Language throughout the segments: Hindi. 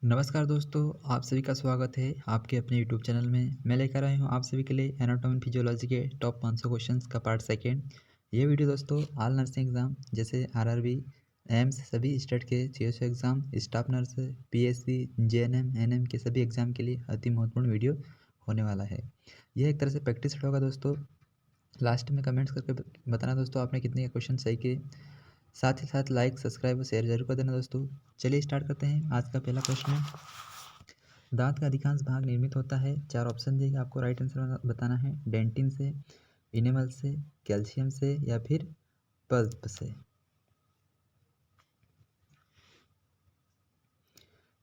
नमस्कार दोस्तों, आप सभी का स्वागत है आपके अपने यूट्यूब चैनल में। मैं लेकर आया हूँ आप सभी के लिए एनाटॉमी एंड फिजियोलॉजी के टॉप 500 क्वेश्चंस का पार्ट सेकंड। ये वीडियो दोस्तों ऑल नर्सिंग एग्ज़ाम जैसे आरआरबी, एम्स सभी स्टेट के CSO exam, staff nurse, PSC, JNM, NM के सभी एग्ज़ाम के लिए अति महत्वपूर्ण वीडियो होने वाला है। यह एक तरह से प्रैक्टिस सेट होगा दोस्तों। लास्ट में कमेंट्स करके बताना दोस्तों आपने कितने क्वेश्चन सही किए। साथ ही साथ लाइक, सब्सक्राइब और शेयर जरूर कर देना दोस्तों। चलिए स्टार्ट करते हैं। आज का पहला प्रश्न है, दांत का अधिकांश भाग निर्मित होता है। 4 ऑप्शन देगा, आपको राइट आंसर बताना है। डेंटिन से, इनेमल से, कैल्शियम से या फिर पल्प से।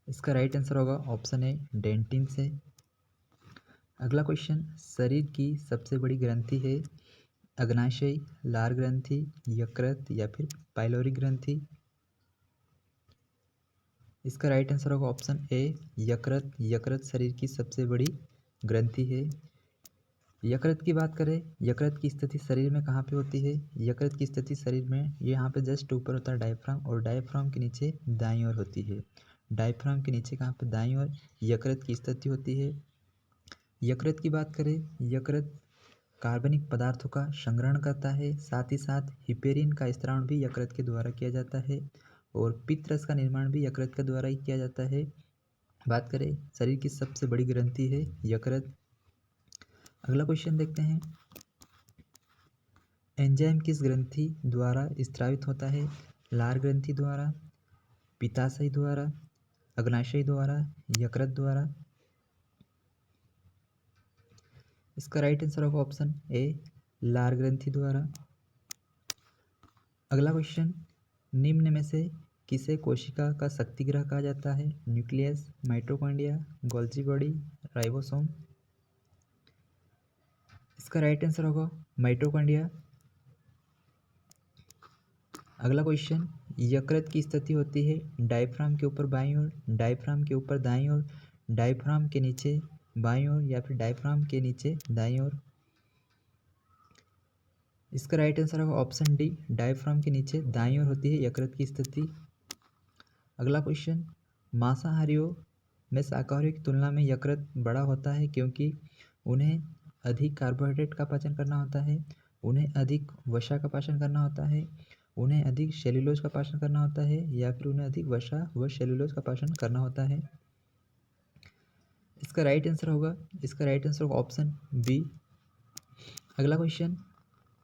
इसका राइट आंसर होगा ऑप्शन ए, डेंटिन से। अगला क्वेश्चन, शरीर की सबसे बड़ी ग्रंथि है अग्नाशय, लार ग्रंथि, यकृत या फिर पाइलोरी ग्रंथि। इसका राइट आंसर होगा ऑप्शन ए, यकृत। यकृत शरीर की सबसे बड़ी ग्रंथि है। यकृत की बात करें, यकृत की स्थिति शरीर में कहाँ पे होती है? यकृत की स्थिति शरीर में यहाँ पे जस्ट ऊपर होता है डायफ्राम, और डायफ्राम के नीचे दाईं ओर होती है। डायफ्राम के नीचे कहाँ पे? दाईं ओर यकृत की स्थिति होती है। यकृत की बात करें, यकृत कार्बनिक पदार्थों का संग्रहण करता है। साथ ही साथ हिपेरिन का स्त्रावण भी यकृत के द्वारा किया जाता है, और पित्तरस का निर्माण भी यकृत के द्वारा ही किया जाता है। बात करें, शरीर की सबसे बड़ी ग्रंथि है यकृत। अगला क्वेश्चन देखते हैं, एंजाइम किस ग्रंथि द्वारा स्रावित होता है? लार ग्रंथि द्वारा, पित्ताशय द्वारा, अग्नाशय द्वारा, यकृत द्वारा। इसका राइट आंसर होगा ऑप्शन ए, लार ग्रंथि द्वारा। अगला क्वेश्चन, निम्न में से किसे कोशिका का शक्तिग्रह कहा जाता है? Nucleus, mitochondria, Golgi body, ribosome. इसका राइट आंसर होगा माइटोकॉन्ड्रिया। अगला क्वेश्चन, यकृत की स्थिति होती है डायफ्राम के ऊपर बाईं ओर, डायफ्राम के ऊपर दाईं ओर, डायफ्राम के नीचे बाईं ओर या फिर डायफ्राम के नीचे दाईं ओर। इसका राइट आंसर होगा ऑप्शन डी, डायफ्राम के नीचे दाईं ओर होती है यकृत की स्थिति। अगला क्वेश्चन, मांसाहारियों में शाकाहारियों की तुलना में यकृत बड़ा होता है क्योंकि उन्हें अधिक कार्बोहाइड्रेट का पाचन करना होता है, उन्हें अधिक वसा का पाचन करना होता है, उन्हें अधिक सेल्यूलोज का पाचन करना होता है, या फिर उन्हें अधिक वसा व सेल्यूलोज का पाचन करना होता है। इसका राइट आंसर होगा ऑप्शन बी। अगला क्वेश्चन,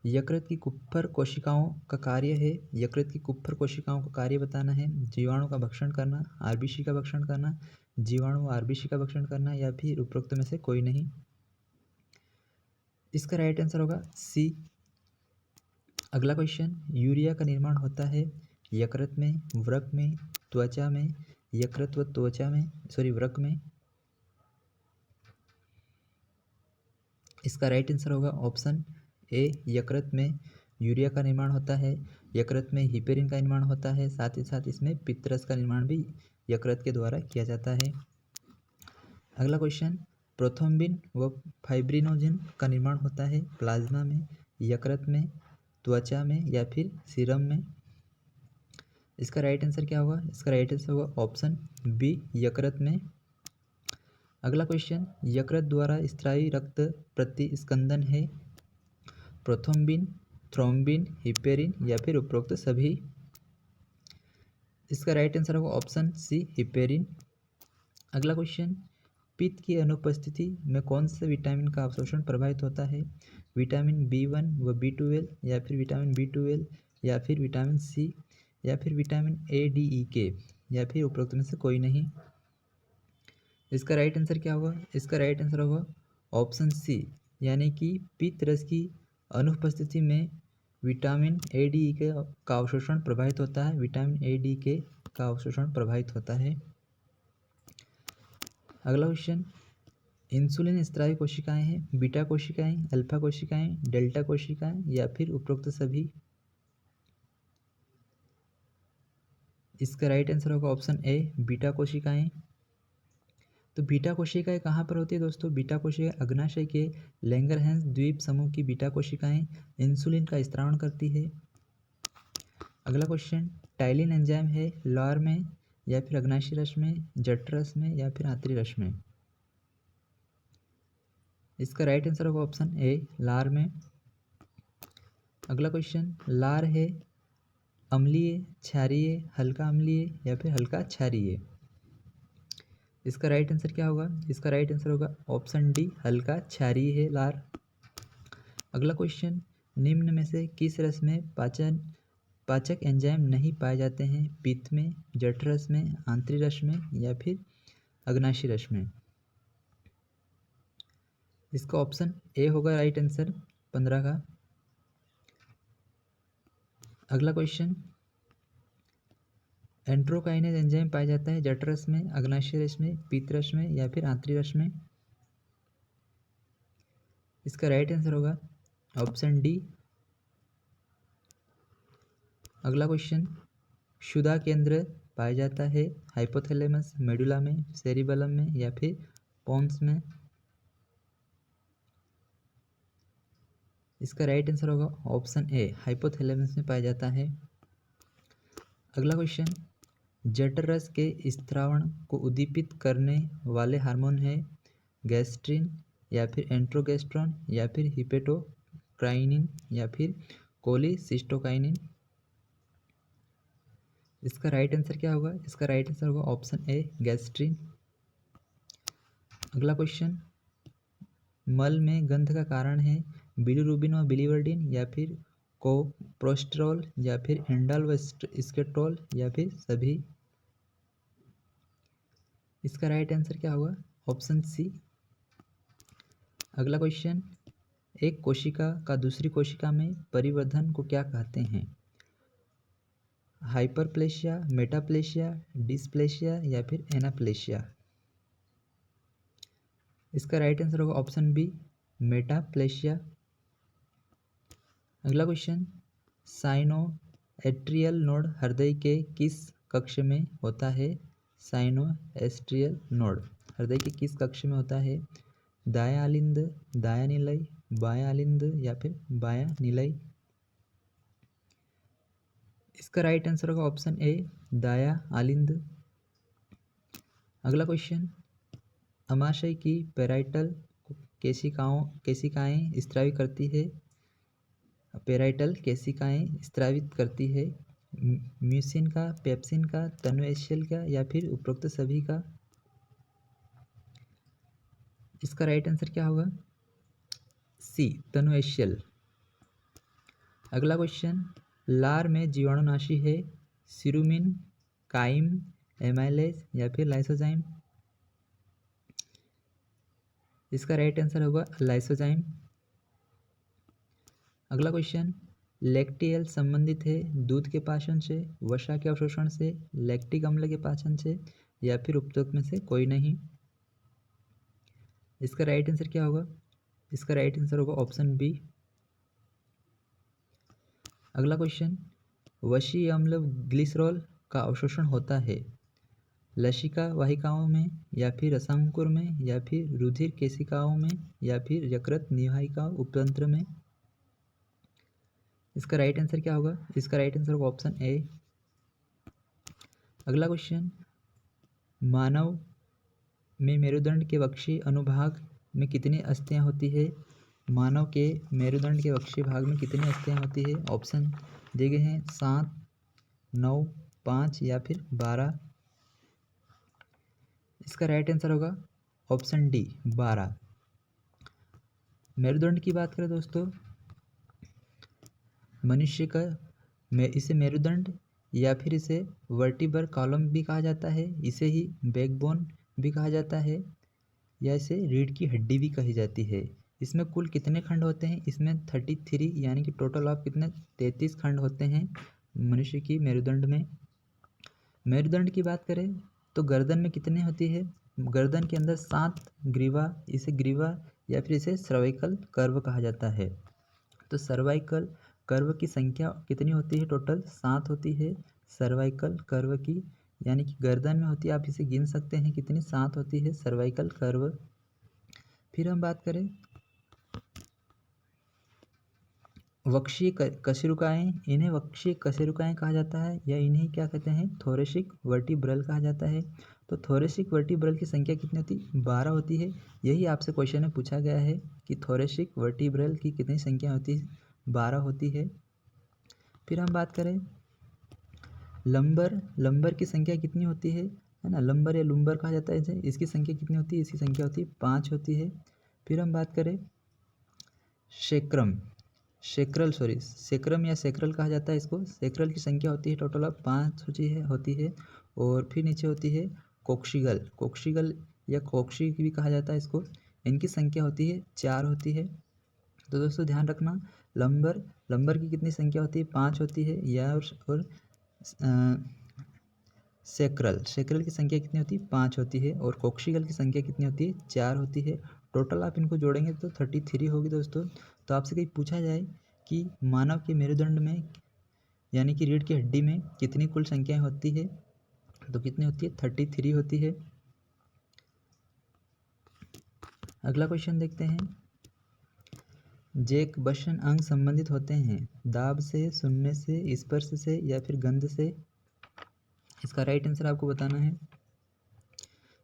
यकृत की कुप्फर कोशिकाओं का कार्य है। यकृत की कुप्फर कोशिकाओं का कार्य बताना है। जीवाणु का भक्षण करना, आरबीसी का भक्षण करना, जीवाणु आरबीसी का भक्षण करना, या फिर उपरोक्त में से कोई नहीं। इसका राइट आंसर होगा सी। अगला क्वेश्चन, यूरिया का निर्माण होता है यकृत में, वृक्क में, त्वचा में, यकृत व त्वचा में, वृक्क में। इसका राइट आंसर होगा ऑप्शन ए, यकृत में यूरिया का निर्माण होता है। यकृत में हिपेरिन का निर्माण होता है। साथ ही साथ इसमें पित्तरस का निर्माण भी यकृत के द्वारा किया जाता है। अगला क्वेश्चन, प्रोथ्रोम्बिन व फाइब्रिनोजन का निर्माण होता है प्लाज्मा में, यकृत में, त्वचा में या फिर सीरम में। इसका राइट आंसर क्या होगा? इसका राइट आंसर होगा ऑप्शन बी, यकृत में। अगला क्वेश्चन, यकृत द्वारा स्त्रावी रक्त प्रतिस्कंदन है प्रोथ्रोम्बिन, थ्रोम्बिन, हिपेरिन या फिर उपरोक्त सभी। इसका राइट आंसर होगा ऑप्शन सी, हिपेरिन। अगला क्वेश्चन, पित्त की अनुपस्थिति में कौन से विटामिन का अवशोषण प्रभावित होता है? विटामिन B1 व B12, या फिर विटामिन B12, या फिर विटामिन सी, या फिर vitamin A, D, E, K, या फिर उपरोक्त में से कोई नहीं। इसका राइट आंसर क्या होगा? इसका राइट आंसर होगा ऑप्शन सी, यानी कि पित्त रस की अनुपस्थिति में vitamin A, D, E, K का अवशोषण प्रभावित होता है। विटामिन A, D, K का अवशोषण प्रभावित होता है। अगला क्वेश्चन, इंसुलिन स्त्रावी कोशिकाएं हैं बीटा कोशिकाएं, अल्फा कोशिकाएं, डेल्टा कोशिकाएं या फिर उपरोक्त सभी। इसका राइट आंसर होगा ऑप्शन ए, बीटा कोशिकाएं। तो बीटा कोशिकाएं कहाँ पर होती है दोस्तों? बीटा कोशिकाएं अग्नाशय के लैंगरहैंस द्वीप समूह की बीटा कोशिकाएं इंसुलिन का स्त्रावण करती है। अगला क्वेश्चन, टाइलिन एंजाइम है लार में या फिर अग्नाशी रस में, जठरस में या फिर आंतरी रस में? इसका राइट आंसर होगा ऑप्शन ए, लार में। अगला क्वेश्चन, लार है अम्लीय, क्षारीय, हल्का अम्लीय या फिर हल्का क्षारीय? इसका राइट आंसर क्या होगा? इसका राइट आंसर होगा ऑप्शन डी, हल्का क्षारीय है लार। अगला क्वेश्चन, निम्न में से किस रस में पाचक एंजाइम नहीं पाए जाते हैं? पित्त में, जठरस में, आंतरी रस में या फिर अग्नाशी रस में? इसका ऑप्शन ए होगा राइट आंसर 15 का। अगला क्वेश्चन, एंट्रोकाइनेज एंजाइम पाया जाता है जठरस में, अग्नाशी रस में, पित्त रस में या फिर आंतरी रस में? इसका राइट आंसर होगा ऑप्शन डी। अगला क्वेश्चन, क्षुधा केंद्र पाया जाता है हाइपोथैलेमस, मेडुला में, सेरिबेलम में या फिर पोन्स में? इसका राइट आंसर होगा ऑप्शन ए, हाइपोथैलेमस में पाया जाता है। अगला क्वेश्चन, जठरस के स्त्रावण को उद्दीपित करने वाले हार्मोन है गैस्ट्रिन या फिर एंट्रोगेस्ट्रॉन या फिर हिपेटोकाइनिन या फिर कोलिसिस्टोकाइनिन? इसका राइट आंसर क्या होगा? इसका राइट आंसर होगा ऑप्शन ए, गैस्ट्रिन। अगला क्वेश्चन, मल में गंध का कारण है बिलीरुबिन व बिलीवर्डिन या फिर कोप्रोस्टेरोल या फिर एंडाल व स्केटोल या फिर सभी? इसका राइट आंसर क्या होगा? Option C. अगला क्वेश्चन, एक कोशिका का दूसरी कोशिका में परिवर्धन को क्या कहते हैं? हाइपरप्लेशिया, मेटाप्लेशिया, डिस्प्लेशिया या फिर एनाप्लेशिया? इसका राइट आंसर होगा ऑप्शन बी, मेटाप्लेशिया। अगला क्वेश्चन, साइनोएट्रियल नोड हृदय के किस कक्ष में होता है? साइनोएस्ट्रियल नोड हृदय के किस कक्ष में होता है? दायां आलिंद, दायां निलय, बायां आलिंद या फिर बायां निलय? इसका राइट आंसर होगा ऑप्शन ए, दायां आलिंद। अगला क्वेश्चन, अमाशय की पेराइटल केशिकाएं स्त्रावित करती है पेराइटल केशिकाएं स्त्रावित करती है म्यूसिन का, पेप्सिन का, तनुएशियल का या फिर उपरोक्त सभी का? इसका राइट आंसर क्या होगा? सी, तनुएशियल। अगला क्वेश्चन, लार में जीवाणुनाशी है सिरुमिन, काइम, एमाइलेज या फिर लाइसोजाइम? इसका राइट आंसर होगा लाइसोजाइम। अगला क्वेश्चन, लैक्टियल संबंधित है दूध के पाचन से, वसा के अवशोषण से, लैक्टिक अम्ल के पाचन से या फिर उपरोक्त में से कोई नहीं? इसका राइट आंसर क्या होगा? इसका राइट आंसर होगा ऑप्शन बी। अगला क्वेश्चन, वशीय अम्ल ग्लिसरॉल का अवशोषण होता है लसिका वाहिकाओं में या फिर रसांकुर में या फिर रुधिर केशिकाओं में या फिर यकृत निवाहिका उपतंत्र में? इसका राइट आंसर क्या होगा? इसका राइट आंसर होगा ऑप्शन ए। अगला क्वेश्चन, मानव में मेरुदंड के वक्षीय अनुभाग में कितनी अस्थियां होती है? मानव के मेरुदंड के वक्षीय भाग में कितनी अस्थियां होती है? ऑप्शन दिए गए हैं 7, 9, 5 या फिर 12। इसका राइट आंसर होगा ऑप्शन डी, 12। मेरुदंड की बात करें दोस्तों, मनुष्य का इसे मेरुदंड या फिर इसे वर्टिब्रल कॉलम भी कहा जाता है, इसे ही बैकबोन भी कहा जाता है या इसे रीढ़ की हड्डी भी कही जाती है। इसमें कुल कितने खंड होते हैं? इसमें 33 यानी कि टोटल ऑफ कितने 33 खंड होते हैं मनुष्य की मेरुदंड में। मेरुदंड की बात करें तो गर्दन में कितने होती है? गर्दन के अंदर 7 ग्रीवा, इसे ग्रीवा या फिर इसे सर्वाइकल कर्व कहा जाता है। तो सर्वाइकल कर्व की संख्या कितनी होती है? टोटल 7 होती है सर्वाइकल कर्व की, यानी कि गर्दन में होती है, आप इसे गिन सकते हैं कितनी, 7 होती है सर्वाइकल कर्व। फिर हम बात करें वक्षीय कशेरुकाएँ, इन्हें वक्षीय कशेरुकाएँ कहा जाता है या इन्हें क्या कहते हैं, थोरेसिक वर्टिब्रल कहा जाता है। तो थोरेसिक वर्टिब्रल की संख्या कितनी होती है, 12 होती है। यही आपसे क्वेश्चन में पूछा गया है कि थोरेसिक वर्टिब्रल की कितनी संख्या होती है, 12 होती है। फिर हम बात करें लंबर की संख्या कितनी होती है ना, लंबर या लुम्बर कहा जाता है इसे, इसकी संख्या कितनी होती है, इसकी संख्या होती है 5 होती है। फिर हम बात करें सेक्रम या सेक्रल कहा जाता है इसको, सेक्रल की संख्या होती है टोटल ऑफ 5 होती है। और फिर नीचे होती है कोक्शीगल या कोक्शी भी कहा जाता है इसको, इनकी संख्या होती है 4 होती है। तो दोस्तों ध्यान रखना, लंबर की कितनी संख्या होती है, 5 होती है। या और सेक्रल की संख्या कितनी होती है, 5 होती है। और कोक्शीगल की संख्या कितनी होती है, 4 होती है। टोटल आप इनको जोड़ेंगे तो 33 होगी दोस्तों। तो आपसे कहीं पूछा जाए कि मानव के मेरुदंड में यानी कि रीढ़ की हड्डी में कितनी कुल संख्याएं होती है, तो कितनी होती है, 33 होती है। अगला क्वेश्चन देखते हैं। जैक बशन अंग संबंधित होते हैं दाब से, सुनने से, स्पर्श से या फिर गंध से। इसका राइट आंसर आपको बताना है।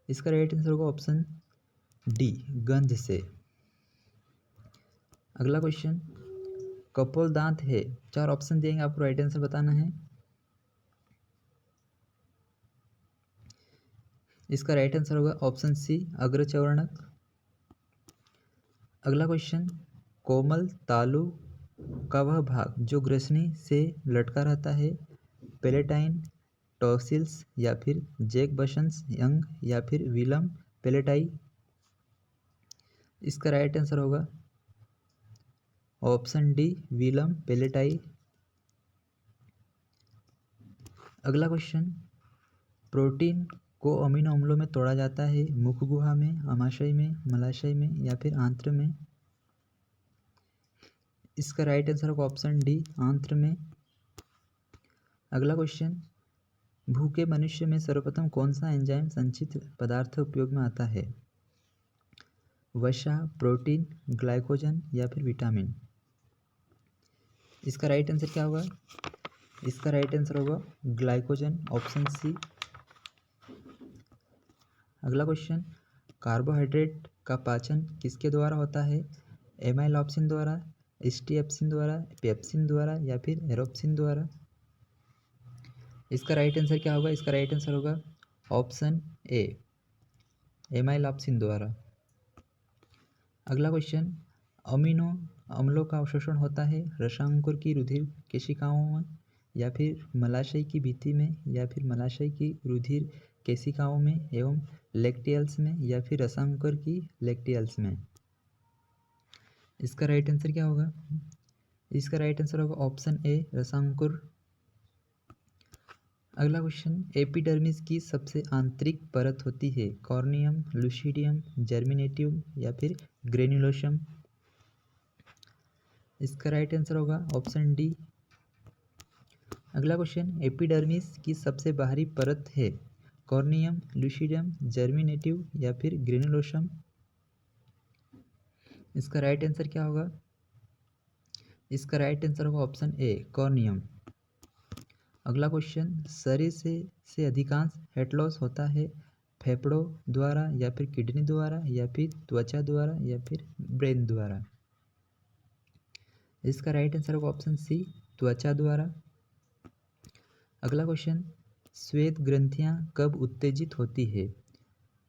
इसका राइट आंसर होगा ऑप्शन डी, गंध से। अगला क्वेश्चन, कपोल दांत है, 4 ऑप्शन देंगे आपको, राइट आंसर बताना है। इसका राइट आंसर होगा ऑप्शन सी, अग्रचवर्णक। अगला क्वेश्चन, कोमल तालु का वह भाग जो ग्रसनी से लटका रहता है, पेलेटाइन, टॉसिल्स या फिर जैक बशंस अंग या फिर विलम पेलेटाई। इसका राइट आंसर होगा ऑप्शन डी, विलम पेलेटाई। अगला क्वेश्चन, प्रोटीन को अमीनो अम्लों में तोड़ा जाता है, मुख गुहा में, आमाशय में, मलाशय में या फिर आंत्र में। इसका राइट आंसर होगा ऑप्शन डी, आंत्र में। अगला क्वेश्चन, भूखे मनुष्य में सर्वप्रथम कौन सा एंजाइम संचित पदार्थ उपयोग में आता है, वसा, प्रोटीन, ग्लाइकोजन या फिर विटामिन। इसका राइट आंसर क्या होगा, इसका राइट आंसर होगा ग्लाइकोजन, ऑप्शन सी। अगला क्वेश्चन, कार्बोहाइड्रेट का पाचन किसके द्वारा होता है, एमाइलोप्सिन द्वारा, स्टीएप्सिन द्वारा, पेप्सिन द्वारा या फिर एरोप्सिन द्वारा। इसका राइट आंसर क्या होगा, इसका राइट आंसर होगा ऑप्शन ए, एमाइलोप्सिन द्वारा। अगला क्वेश्चन, अमीनो अम्लों का अवशोषण होता है रसांकुर की रुधिर केशिकाओं में या फिर मलाशय की भित्ति में या फिर मलाशय की रुधिर केशिकाओं में एवं लैक्टियल्स में या फिर रसांकुर की लैक्टियल्स में। इसका राइट आंसर क्या होगा, इसका राइट आंसर होगा ऑप्शन ए, रसांकुर। अगला क्वेश्चन, एपिडर्मिस की सबसे आंतरिक परत होती है, कॉर्नियम, लुसिडियम, जर्मिनेटिव या फिर ग्रेन्युलोसम। इसका राइट आंसर होगा ऑप्शन डी। अगला क्वेश्चन, एपिडर्मिस की सबसे बाहरी परत है, कॉर्नियम, लुसिडियम, जर्मिनेटिव या फिर ग्रेन्युलोसम। इसका राइट आंसर क्या होगा, इसका राइट आंसर होगा ऑप्शन ए, कॉर्नियम। अगला क्वेश्चन, शरीर से अधिकांश हेट लॉस होता है फेफड़ों द्वारा या फिर किडनी द्वारा या फिर त्वचा द्वारा या फिर ब्रेन द्वारा। इसका राइट आंसर होगा ऑप्शन सी, त्वचा द्वारा। अगला क्वेश्चन, श्वेत ग्रंथियां कब उत्तेजित होती है,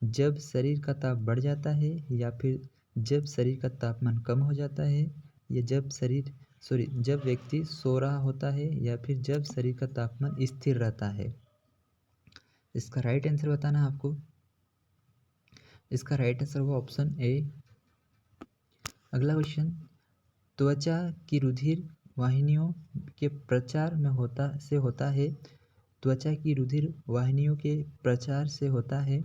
जब शरीर का ताप बढ़ जाता है या फिर जब शरीर का तापमान कम हो जाता है या जब व्यक्ति सो रहा होता है या फिर जब शरीर का तापमान स्थिर रहता है। इसका राइट आंसर बताना है आपको। इसका राइट आंसर होगा ऑप्शन ए। अगला क्वेश्चन, त्वचा की रुधिर वाहिनियों के प्रचार में होता है, त्वचा की रुधिर वाहिनियों के प्रचार से होता है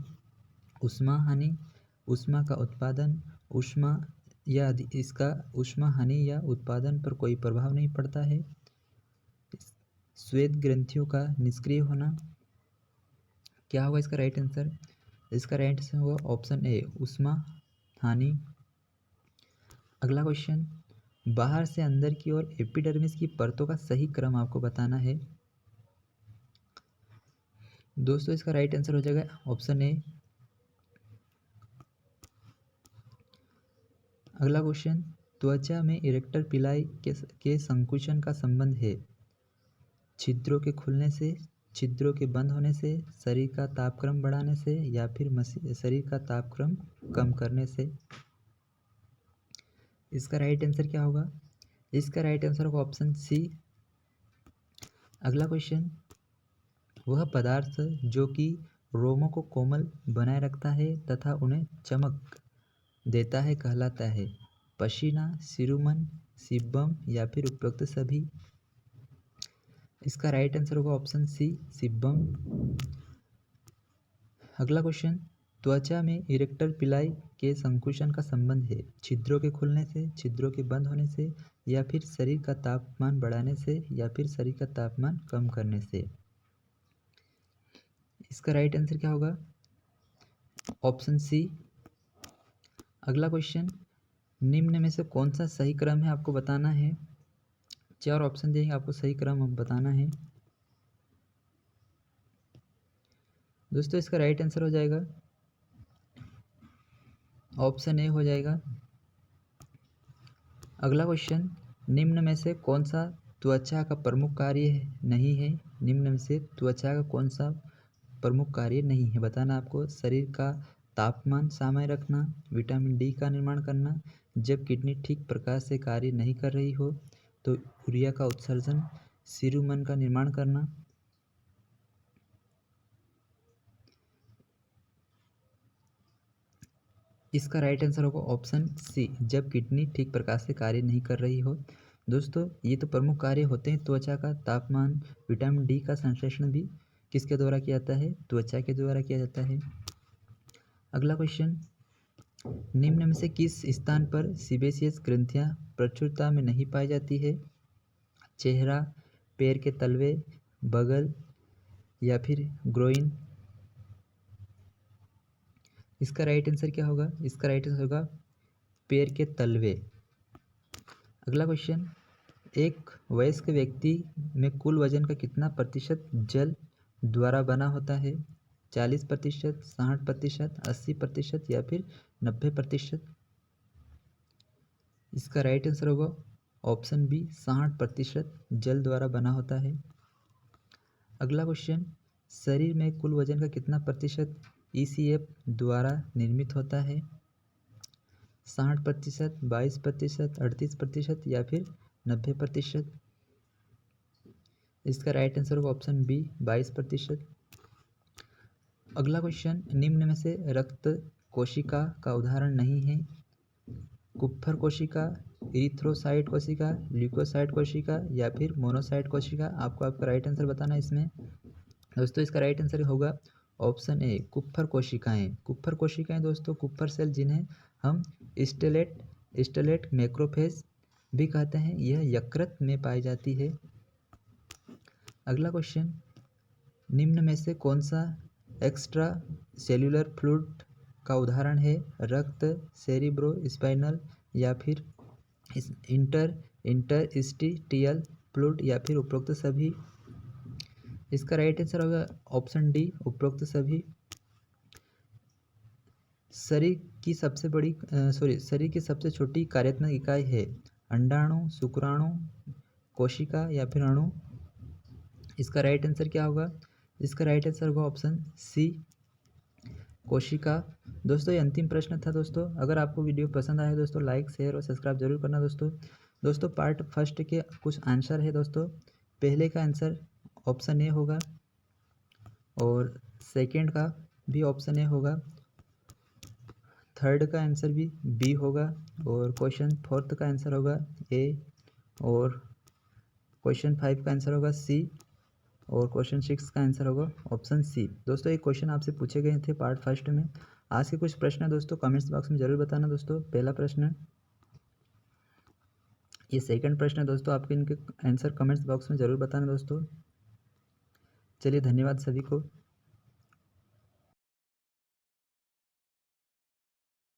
ऊष्मा हानि, ऊष्मा का उत्पादन, ऊष्मा या इसका ऊष्मा हानि या उत्पादन पर कोई प्रभाव नहीं पड़ता है, श्वेत ग्रंथियों का निष्क्रिय होना। क्या होगा इसका राइट आंसर, इसका राइट आंसर होगा ऑप्शन ए, ऊष्मा हानि। अगला क्वेश्चन, बाहर से अंदर की ओर एपिडर्मिस की परतों का सही क्रम आपको बताना है। दोस्तों इसका राइट आंसर हो जाएगा ऑप्शन ए। अगला क्वेश्चन, त्वचा में इरेक्टर पिलाई के संकुचन का संबंध है छिद्रों के खुलने से, छिद्रों के बंद होने से, शरीर का तापक्रम बढ़ाने से या फिर शरीर का तापक्रम कम करने से। इसका राइट आंसर क्या होगा? इसका राइट आंसर होगा ऑप्शन सी। अगला क्वेश्चन, वह पदार्थ जो कि रोमों को कोमल बनाए रखता है तथा उन्हें चमक देता है कहलाता है पसीना, सिरुमन, सीबम या फिर उपयुक्त सभी। इसका राइट आंसर होगा ऑप्शन सी, सीबम। अगला क्वेश्चन, त्वचा में इरेक्टर पिलाई के संकुचन का संबंध है छिद्रों के खुलने से, छिद्रों के बंद होने से या फिर शरीर का तापमान बढ़ाने से या फिर शरीर का तापमान कम करने से। इसका राइट आंसर क्या होगा? Option C. अगला क्वेश्चन, निम्न में से कौन सा सही क्रम है आपको बताना है। 4 ऑप्शन देंगे आपको, सही क्रम बताना है। दोस्तों इसका राइट आंसर हो जाएगा ऑप्शन ए हो जाएगा। अगला क्वेश्चन, निम्न में से कौन सा त्वचा का प्रमुख कार्य नहीं है। निम्न में से त्वचा का कौन सा प्रमुख कार्य नहीं है बताना आपको। शरीर का तापमान सामान्य रखना, विटामिन डी का निर्माण करना, जब किडनी ठीक प्रकार से कार्य नहीं कर रही हो तो यूरिया का उत्सर्जन, सिरुमन का निर्माण करना। इसका राइट आंसर होगा ऑप्शन सी, जब किडनी ठीक प्रकार से कार्य नहीं कर रही हो। दोस्तों ये तो प्रमुख कार्य होते हैं त्वचा का तापमान, विटामिन डी का संश्लेषण भी किसके द्वारा किया जाता है? त्वचा के द्वारा किया जाता है। अगला क्वेश्चन, निम्न में से किस स्थान पर सीबेसियस ग्रंथियां प्रचुरता में नहीं पाई जाती है? चेहरा, पैर के तलवे, बगल या फिर ग्रोइन। इसका राइट आंसर क्या होगा? इसका राइट आंसर होगा पैर के तलवे। अगला क्वेश्चन, एक वयस्क व्यक्ति में कुल वजन का कितना प्रतिशत जल द्वारा बना होता है? 40%, 60%, 80% या फिर 90%। इसका राइट आंसर होगा ऑप्शन बी, 60% जल द्वारा बना होता है। अगला क्वेश्चन, शरीर में कुल वजन का कितना प्रतिशत ECF द्वारा निर्मित होता है? 60%, 22%, 38% या फिर 90%। इसका राइट आंसर होगा ऑप्शन बी, 22%। अगला क्वेश्चन, निम्न में से रक्त कोशिका का उदाहरण नहीं है। कुप्फर कोशिका, इरिथ्रोसाइट कोशिका, ल्यूकोसाइट कोशिका या फिर मोनोसाइट कोशिका। आपको आपका राइट आंसर बताना है इसमें। दोस्तों इसका राइट आंसर होगा ऑप्शन ए, कुप्फर कोशिकाएं। कुप्फर कोशिकाएं दोस्तों कुप्फर सेल जिन्हें हम स्टेलेट मैक्रोफेज भी कहते हैं, यह यकृत में पाई जाती है। अगला क्वेश्चन, निम्न में से कौन सा एक्स्ट्रा सेल्यूलर फ्लूइड का उदाहरण है? रक्त, सेरिब्रो स्पाइनल या फिर इंटरस्टिशियल फ्लूइड या फिर उपरोक्त सभी। इसका राइट आंसर होगा ऑप्शन डी, उपरोक्त सभी। शरीर की सबसे छोटी कार्यात्मक इकाई है अंडाणु, शुक्राणु, कोशिका या फिर अणु। इसका राइट आंसर क्या होगा? इसका राइट आंसर होगा ऑप्शन सी, कोशिका। दोस्तों ये अंतिम प्रश्न था। दोस्तों अगर आपको वीडियो पसंद आया दोस्तों लाइक, शेयर और सब्सक्राइब जरूर करना दोस्तों पार्ट फर्स्ट के कुछ आंसर है दोस्तों। पहले का आंसर ऑप्शन ए होगा और सेकंड का भी ऑप्शन ए होगा, थर्ड का आंसर भी बी होगा और क्वेश्चन फोर्थ का आंसर होगा ए और क्वेश्चन 5 का आंसर होगा सी और क्वेश्चन 6 का आंसर होगा ऑप्शन सी। दोस्तों एक क्वेश्चन आपसे पूछे गए थे पार्ट फर्स्ट में। आज के कुछ प्रश्न दोस्तों कमेंट्स बॉक्स में जरूर बताना दोस्तों। पहला प्रश्न, ये सेकंड प्रश्न है दोस्तों, आपके इनके आंसर कमेंट्स बॉक्स में जरूर बताना दोस्तों। चलिए धन्यवाद सभी को।